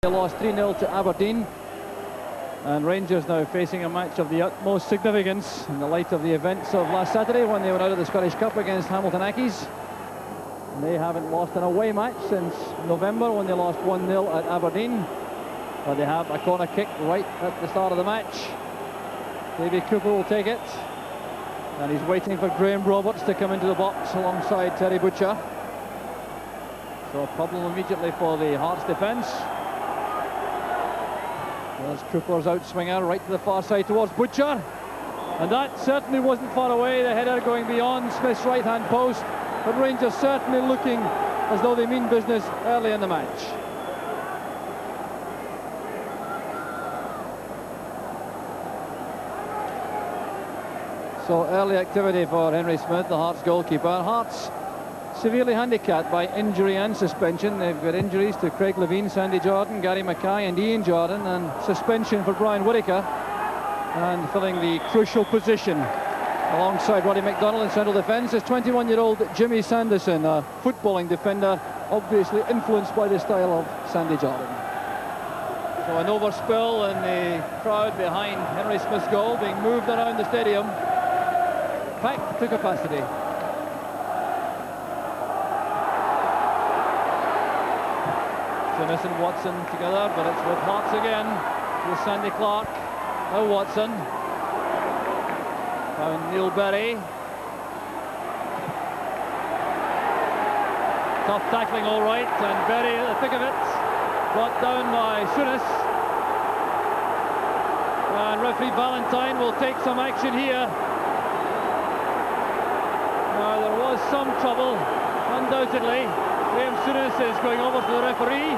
They lost 3-0 to Aberdeen, and Rangers now facing a match of the utmost significance in the light of the events of last Saturday when they went out of the Scottish Cup against Hamilton Accies. And they haven't lost an away match since November when they lost 1-0 at Aberdeen, but they have a corner kick right at the start of the match. Davy Cooper will take it, and he's waiting for Graham Roberts to come into the box alongside Terry Butcher. So a problem immediately for the Hearts defence. There's Cooper's outswinger right to the far side towards Butcher, and that certainly wasn't far away. The header going beyond Smith's right hand post, but Rangers certainly looking as though they mean business early in the match. So early activity for Henry Smith, the Hearts goalkeeper. Hearts severely handicapped by injury and suspension. They've got injuries to Craig Levein, Sandy Jordan, Gary Mackay and Ian Jordan, and suspension for Brian Whittaker, and filling the crucial position alongside Roddy McDonnell in central defence is 21-year-old Jimmy Sanderson, a footballing defender obviously influenced by the style of Sandy Jordan. So an overspill in the crowd behind Henry Smith's goal, being moved around the stadium, packed to capacity. Sinis and Watson together, but it's with Hearts again, with Sandy Clark. Now Watson. Found Neil Berry. Tough tackling all right, and Berry at the thick of it. Brought down by Sinis. And referee Valentine will take some action here. Now there was some trouble, undoubtedly. Graham Sinis is going over to the referee.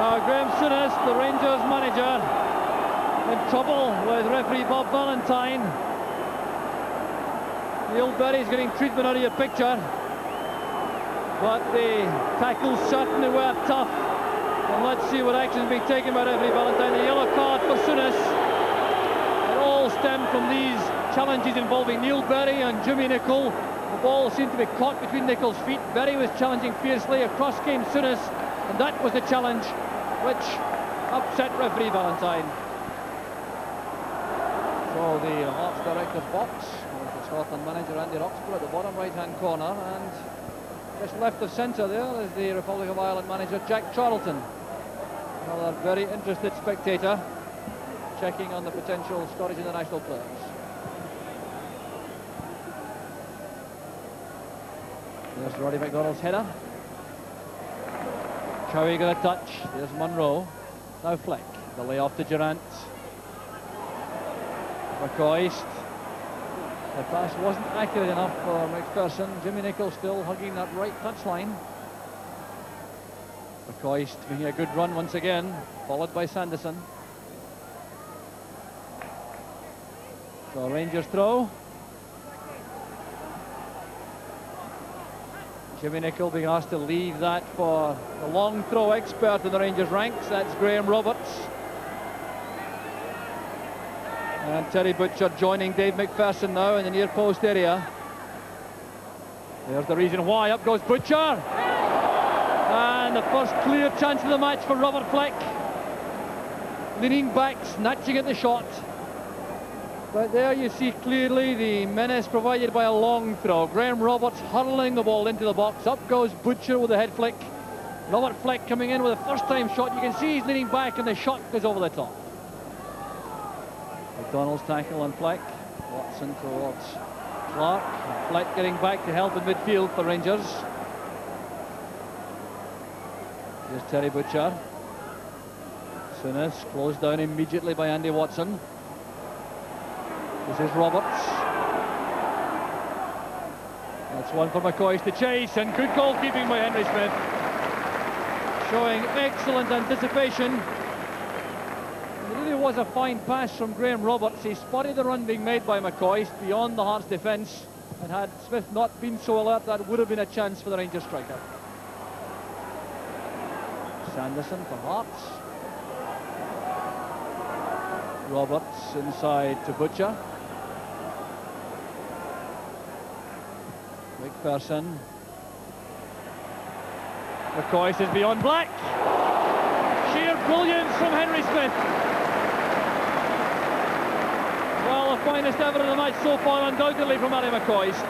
Now Graham Sinis, the Rangers manager, in trouble with referee Bob Valentine. Neil Berry's getting treatment out of your picture, but the tackles certainly were tough. And let's see what action is being taken by referee Valentine. The yellow card for Sinis. It all stemmed from these challenges involving Neil Berry and Jimmy Nicholl. The ball seemed to be caught between Nicholl's feet. Berry was challenging fiercely. Across came Sinis, and that was the challenge which upset referee Valentine. So the Hearts director's box with the Scotland manager Andy Roxburgh at the bottom right hand corner, and just left of centre there is the Republic of Ireland manager Jack Charlton, another very interested spectator checking on the potential Scottish international players. There's Roddy McDonnell's header. Cowie got a touch. There's Munro. Now Fleck. The layoff to Durant. McCoist. The pass wasn't accurate enough for McPherson. Jimmy Nicholl still hugging that right touchline. McCoist making a good run once again, followed by Sanderson. So Rangers throw. Jimmy Nicholl being asked to leave that for the long throw expert in the Rangers ranks. That's Graham Roberts. And Terry Butcher joining Dave McPherson now in the near post area. There's the reason why. Up goes Butcher. And the first clear chance of the match for Robert Fleck. Leaning back, snatching at the shot. But there you see clearly the menace provided by a long throw. Graham Roberts hurling the ball into the box. Up goes Butcher with a head flick. Robert Fleck coming in with a first-time shot. You can see he's leaning back and the shot goes over the top. McDonnell's tackle on Fleck. Watson towards Clark. Fleck getting back to help in midfield for Rangers. Here's Terry Butcher. Sinis closed down immediately by Andy Watson. This is Roberts. That's one for McCoist to chase, and good goalkeeping by Henry Smith. Showing excellent anticipation. It really was a fine pass from Graham Roberts. He spotted the run being made by McCoist beyond the Hearts defence, and had Smith not been so alert, that would have been a chance for the Rangers striker. Sanderson for Hearts. Roberts inside to Butcher. McPherson. McCoy says beyond Black. Sheer brilliance from Henry Smith. Well, the finest ever in the match so far, undoubtedly, from Ally McCoist.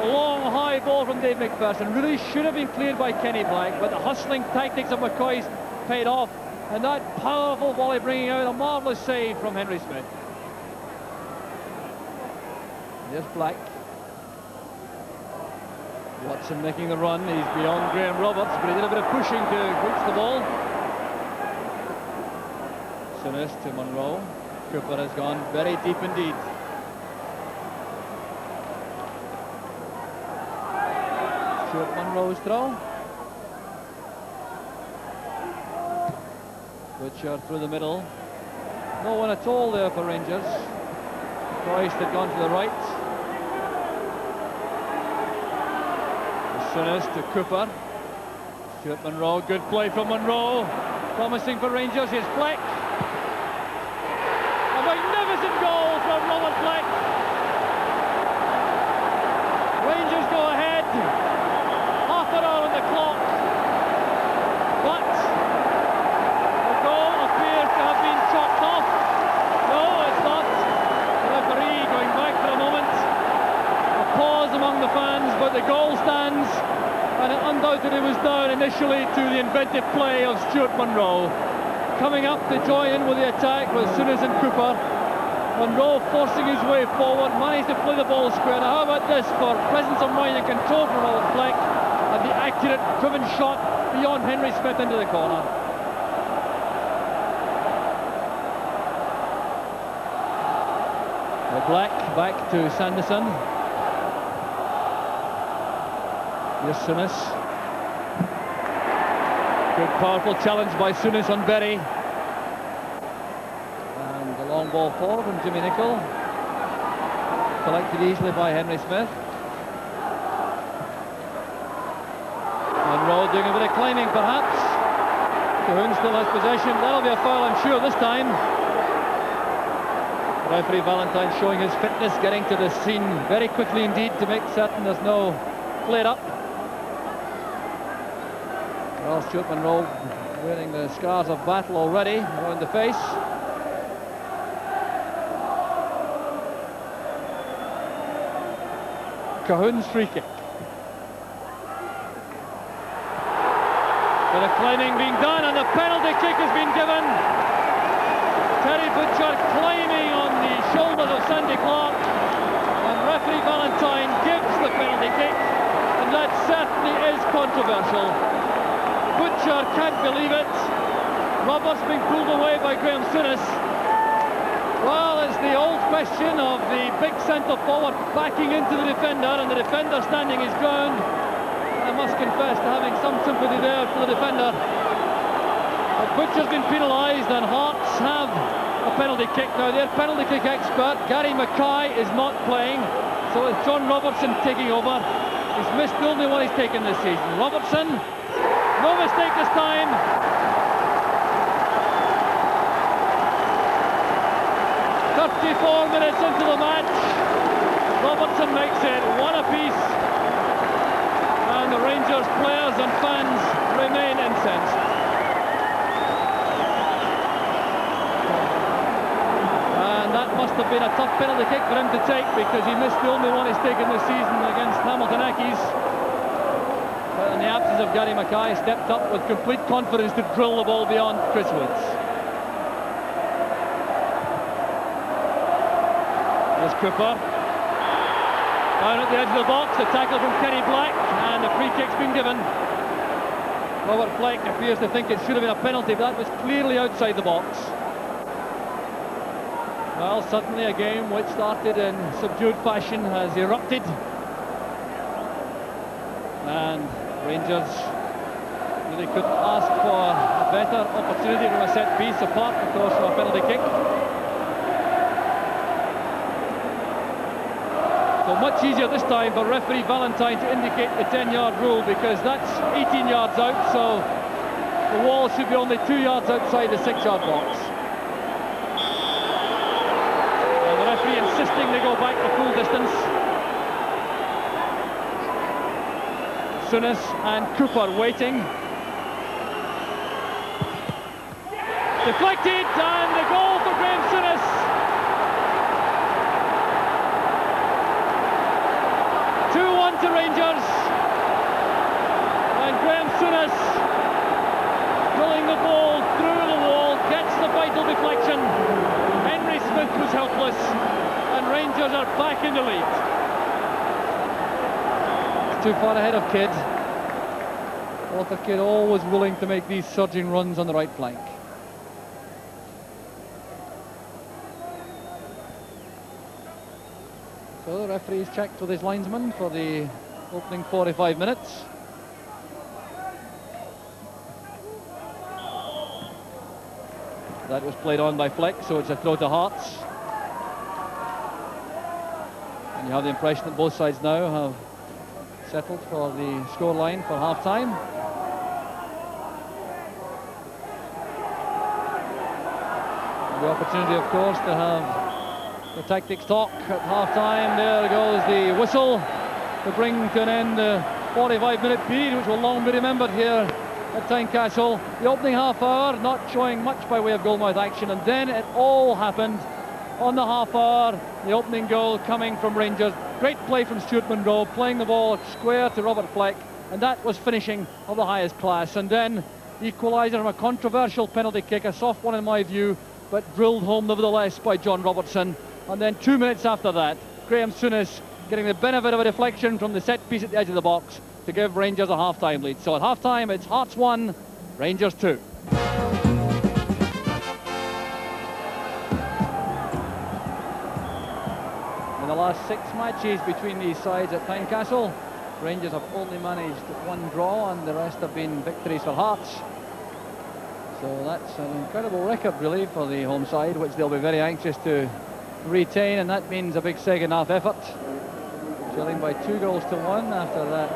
A long, high ball from Dave McPherson. Really should have been cleared by Kenny Black, but the hustling tactics of McCoist paid off. And that powerful volley bringing out a marvellous save from Henry Smith. There's Black. Watson making the run. He's beyond Graham Roberts, but he did a bit of pushing to reach the ball. Souness to Munro. Cooper has gone very deep indeed. Stuart Munro's throw. Butcher through the middle. No one at all there for Rangers. Christ had gone to the right. Souness to Cooper. Stuart Munro, good play from Munro. Promising for Rangers, here's Fleck. A magnificent goal from Robert Fleck. Rangers go ahead. Half an hour on the clock. But the goal appears to have been chopped off. No, it's not. The referee going back for a moment. A pause among the fans, but the goal stands. And it undoubtedly was down initially to the inventive play of Stuart Munro. Coming up to join in with the attack was Souness and Cooper. Munro forcing his way forward, managed to play the ball square. Now how about this for presence of mind and control from Robert Fleck, and the accurate driven shot beyond Henry Smith into the corner. The Black back to Sanderson. Here's Souness. Good powerful challenge by Souness on Berry. And the long ball forward from Jimmy Nicholl. Collected easily by Henry Smith. Munro doing a bit of climbing perhaps. Cahoon still has possession. That'll be a foul, I'm sure, this time. Referee Valentine showing his fitness, getting to the scene very quickly indeed to make certain there's no flare up. Well, Stuart Munro wearing the scars of battle already around the face. Cahoon's free kick. Bit of climbing being done, and the penalty kick has been given. Terry Butcher climbing on the shoulders of Sandy Clark, and referee Valentine gives the penalty kick, and that certainly is controversial. Butcher can't believe it. Roberts being pulled away by Graham Souness. Well, it's the old question of the big centre forward backing into the defender and the defender standing his ground. I must confess to having some sympathy there for the defender. But Butcher's been penalised and Hearts have a penalty kick. Now their penalty kick expert, Gary Mackay, is not playing. So it's John Robertson taking over. He's missed the only one he's taken this season. Robertson. No mistake this time. "34 minutes into the match. Robertson makes it one apiece. And the Rangers players and fans remain incensed. And that must have been a tough penalty kick for him to take, because he missed the only one he's taken this season against Hamilton Accies. But in the absence of Gary Mackay, stepped up with complete confidence to drill the ball beyond Chris Woods. There's Cooper. Down at the edge of the box, the tackle from Kenny Black, and the free kick's been given. Robert Fleck appears to think it should have been a penalty, but that was clearly outside the box. Well, suddenly a game which started in subdued fashion has erupted. And Rangers really couldn't ask for a better opportunity from a set piece, apart of course from a penalty kick. So much easier this time for referee Valentine to indicate the 10-yard rule, because that's 18 yards out, so the wall should be only 2 yards outside the 6-yard box. And the referee insisting they go back the full distance. Souness and Cooper waiting. Deflected, and the goal for Graham Souness. To Rangers, and Graham Souness, drilling the ball through the wall, gets the vital deflection. Henry Smith was helpless, and Rangers are back in the lead. It's too far ahead of Kidd. Walter Kidd always willing to make these surging runs on the right flank. So the referee's checked with his linesman for the opening 45 minutes. That was played on by Fleck, so it's a throw to Hearts. And you have the impression that both sides now have settled for the scoreline for half-time. The opportunity, of course, to have the tactics talk at half-time. There goes the whistle to bring to an end the 45-minute period, which will long be remembered here at Tynecastle. The opening half hour not showing much by way of goalmouth action, and then it all happened on the half hour. The opening goal coming from Rangers. Great play from Stuart Munro, playing the ball square to Robert Fleck, and that was finishing of the highest class. And then the equaliser from a controversial penalty kick, a soft one in my view, but drilled home nevertheless by John Robertson. And then 2 minutes after that, Graham Souness getting the benefit of a deflection from the set piece at the edge of the box to give Rangers a half-time lead. So at half-time, it's Hearts 1, Rangers 2. In the last 6 matches between these sides at Tynecastle, Rangers have only managed one draw, and the rest have been victories for Hearts. So that's an incredible record, really, for the home side, which they'll be very anxious to retain, and that means a big second half effort. Trailing by 2-1 after that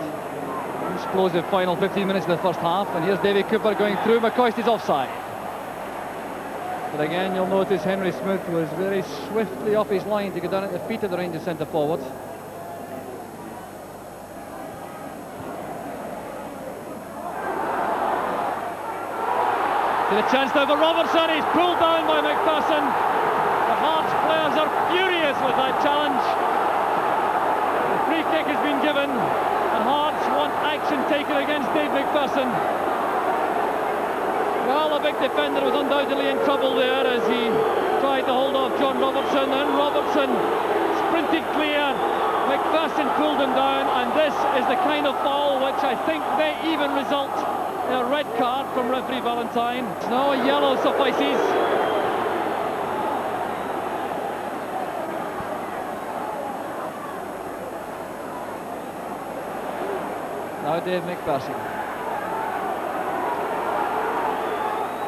explosive final 15 minutes of the first half. And here's Davy Cooper going through. McCoist is offside. But again, you'll notice Henry Smith was very swiftly off his line to get down at the feet of the Rangers centre forward. To the chance now for Robertson. He's pulled down by McPherson. The Hearts players are furious with that challenge. The free kick has been given, and Hearts want action taken against Dave McPherson. Well, the big defender was undoubtedly in trouble there as he tried to hold off John Robertson, and Robertson sprinted clear. McPherson pulled him down, and this is the kind of foul which I think may even result in a red card from referee Valentine. Now a yellow suffices. Now Dave McPherson.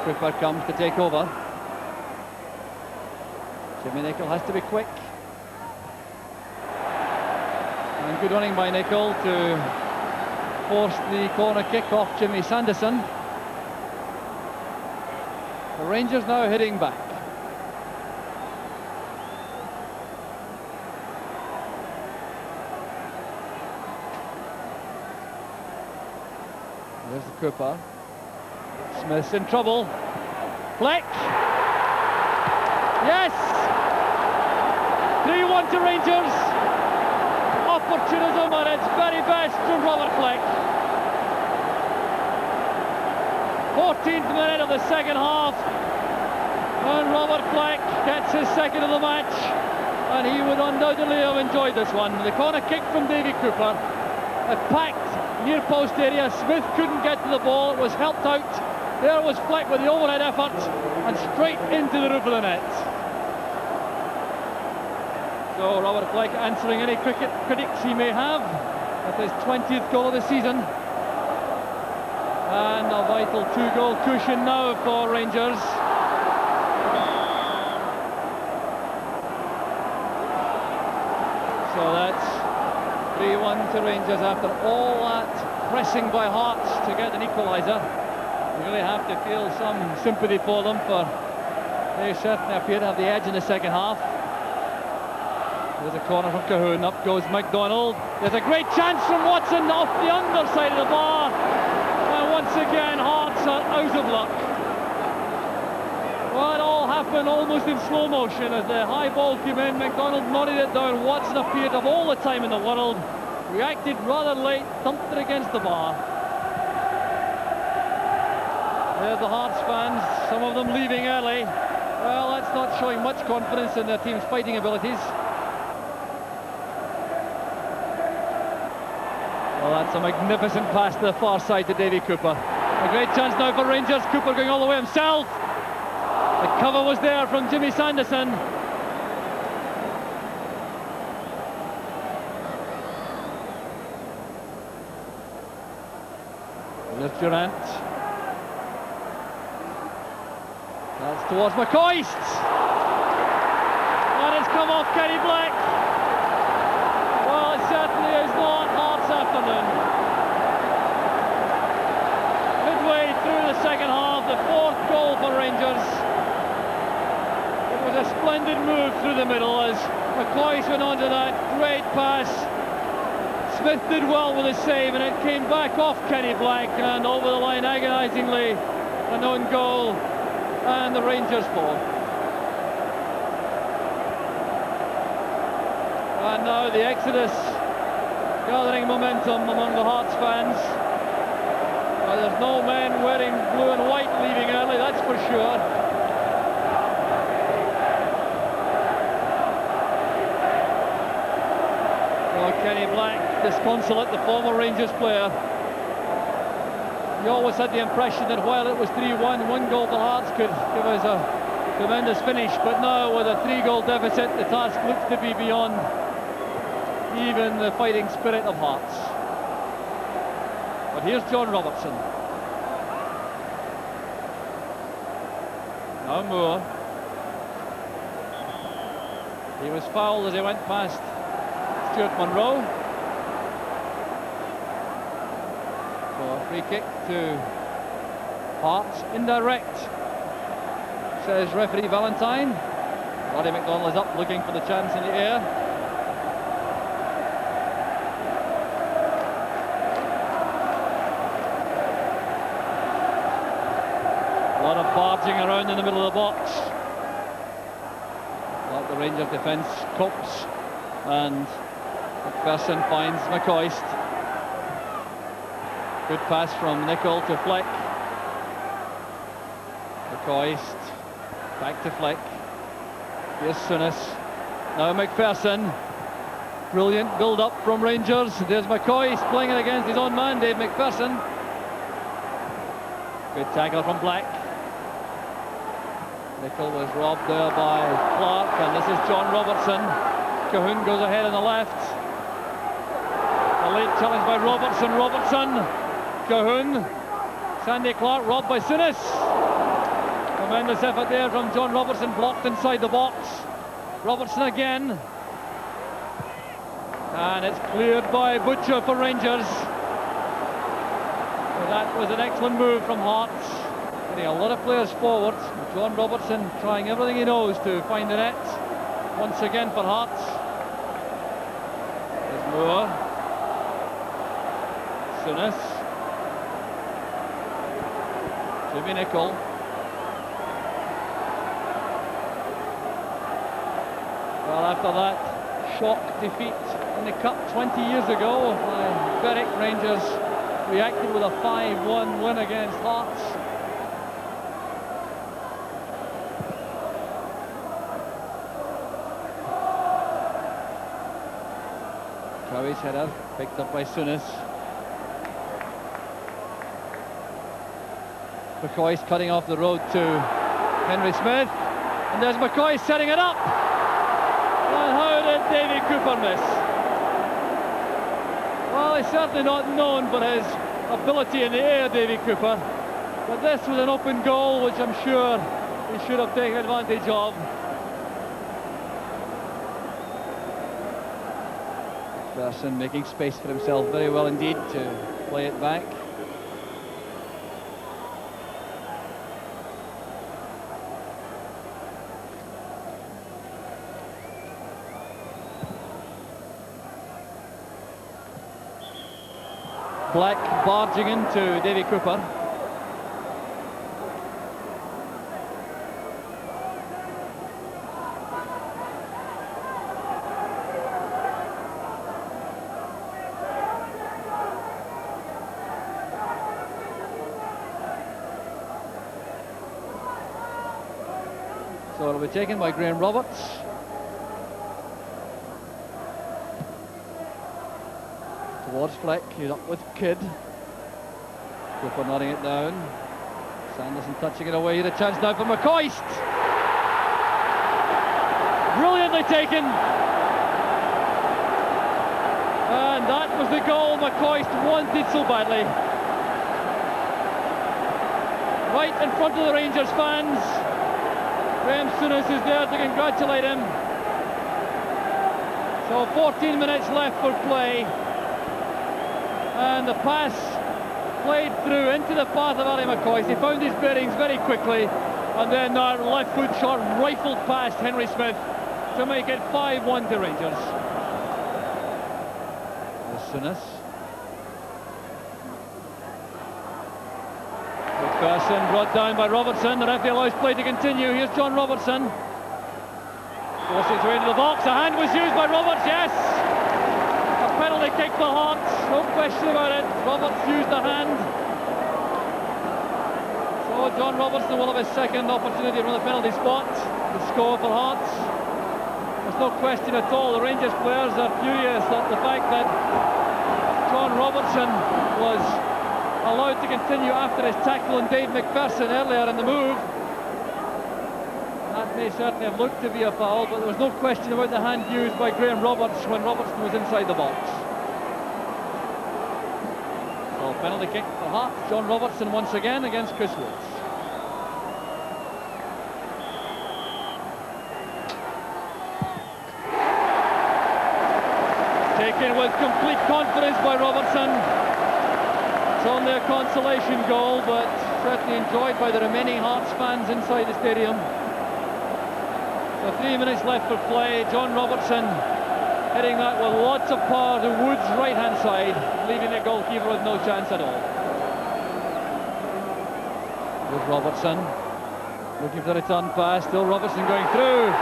Cooper comes to take over. Jimmy Nicholl has to be quick. And good running by Nicholl to force the corner kick off Jimmy Sanderson. The Rangers now heading back. There's the Cooper. Smith's in trouble. Fleck. Yes! 3-1 to Rangers. Opportunism at its very best from Robert Fleck. 14th minute of the second half. And Robert Fleck gets his second of the match. And he would undoubtedly have enjoyed this one. The corner kick from Davy Cooper. A packed near post area. Smith couldn't get to the ball. It was helped out. There was Fleck with the overhead effort and straight into the roof of the net. So Robert Fleck answering any cricket critics he may have with his 20th goal of the season. And a vital 2-goal cushion now for Rangers. So that's 3-1 to Rangers after all that pressing by Hearts to get an equaliser. You really have to feel some sympathy for them, for they certainly appear to have the edge in the second half. There's a corner from Cahoon, up goes McDonald. There's a great chance from Watson off the underside of the bar. And once again, Hearts are out of luck. happened almost in slow motion as the high ball came in. McDonald nodded it down. Watson appeared to have all the time in the world. Reacted rather late, thumped it against the bar. There's the Hearts fans, some of them leaving early. Well, that's not showing much confidence in their team's fighting abilities. Well, that's a magnificent pass to the far side to Davy Cooper. A great chance now for Rangers. Cooper going all the way himself. The cover was there from Jimmy Sanderson. There's Durant. That's towards McCoist. And it's come off Kenny Black. Well, it certainly is not Hearts' afternoon. Midway through the second half, the fourth goal for Rangers. It was a splendid move through the middle as McCoist went on to that great pass. Smith did well with his save, and it came back off Kenny Black and over the line agonisingly. An own goal, and the Rangers fall. And now the exodus gathering momentum among the Hearts fans. Well, there's no men wearing blue and white leaving early, that's for sure. Well, Kenny Black, disconsolate, the former Rangers player. You always had the impression that while it was 3-1, one goal for Hearts could give us a tremendous finish, but now with a 3-goal deficit, the task looks to be beyond even the fighting spirit of Hearts. But here's John Robertson. Now Moore. He was fouled as he went past Stuart Monroe. So a free kick to Hearts, indirect, says referee Valentine. Roddy McDonald is up looking for the chance in the air. A lot of barging around in the middle of the box. Like the Rangers defence copes, and McPherson finds McCoist. Good pass from Nicol to Fleck. McCoist back to Fleck. Here's Souness. Now McPherson. Brilliant build-up from Rangers. There's McCoist playing it against his own man, Dave McPherson. Good tackle from Black. Nicol was robbed there by Clark, and this is John Robertson. Cahoon goes ahead on the left. A late challenge by Robertson. Cahoon. Sandy Clark robbed by Souness. Tremendous effort there from John Robertson, blocked inside the box. Robertson again. And it's cleared by Butcher for Rangers. So that was an excellent move from Hearts. Getting a lot of players forward. John Robertson trying everything he knows to find the net. Once again for Hearts. There's Moore. Souness. Jimmy Nicol. Well, after that shock defeat in the Cup 20 years ago by Berwick, Rangers reacted with a 5-1 win against Hearts. Cowie's header picked up by Souness. McCoist cutting off the road to Henry Smith, and there's McCoist setting it up. And how did Davy Cooper miss? Well, he's certainly not known for his ability in the air, Davy Cooper, but this was an open goal which I'm sure he should have taken advantage of. McPherson making space for himself very well indeed to play it back. Black barging into Davy Cooper. So it'll be taken by Graham Roberts. Towards Fleck, he's up with Kidd. Cooper nodding it down. Sanderson touching it away. The chance now for McCoist. Brilliantly taken. And that was the goal McCoist wanted so badly. Right in front of the Rangers fans. Graham Souness is there to congratulate him. So 14 minutes left for play. And the pass played through into the path of Ally McCoist. He found his bearings very quickly, and then that left foot shot rifled past Henry Smith to make it 5-1 to Rangers. Souness. McPherson brought down by Robertson. The referee allows play to continue. Here's John Robertson. Forcing his way into the box. A hand was used by Roberts, yes! A penalty kick for Hearts, no question about it. Roberts used the hand. So John Robertson will have his second opportunity from the penalty spot to score for Hearts. There's no question at all. The Rangers players are furious at the fact that John Robertson was allowed to continue after his tackle on Dave McPherson earlier in the move. That may certainly have looked to be a foul, but there was no question about the hand used by Graham Roberts when Robertson was inside the box. So penalty kick for Hearts. John Robertson once again against Chris Woods. Taken with complete confidence by Robertson. It's only a consolation goal, but certainly enjoyed by the remaining Hearts fans inside the stadium. So 3 minutes left for play. John Robertson hitting that with lots of power to Wood's right-hand side, leaving the goalkeeper with no chance at all. Here's Robertson looking for the return pass. Still Robertson going through.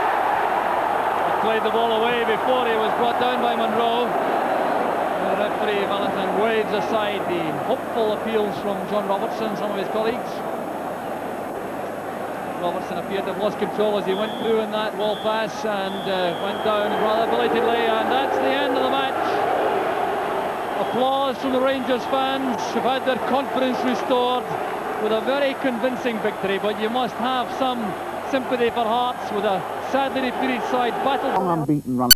Played the ball away before he was brought down by Monroe. The referee Valentine waves aside the hopeful appeals from John Robertson and some of his colleagues. Robertson appeared to have lost control as he went through in that wall pass and went down rather belatedly, and that's the end of the match. Applause from the Rangers fans who've had their confidence restored with a very convincing victory, but you must have some sympathy for Hearts with a sadly defeated side battle. Unbeaten run.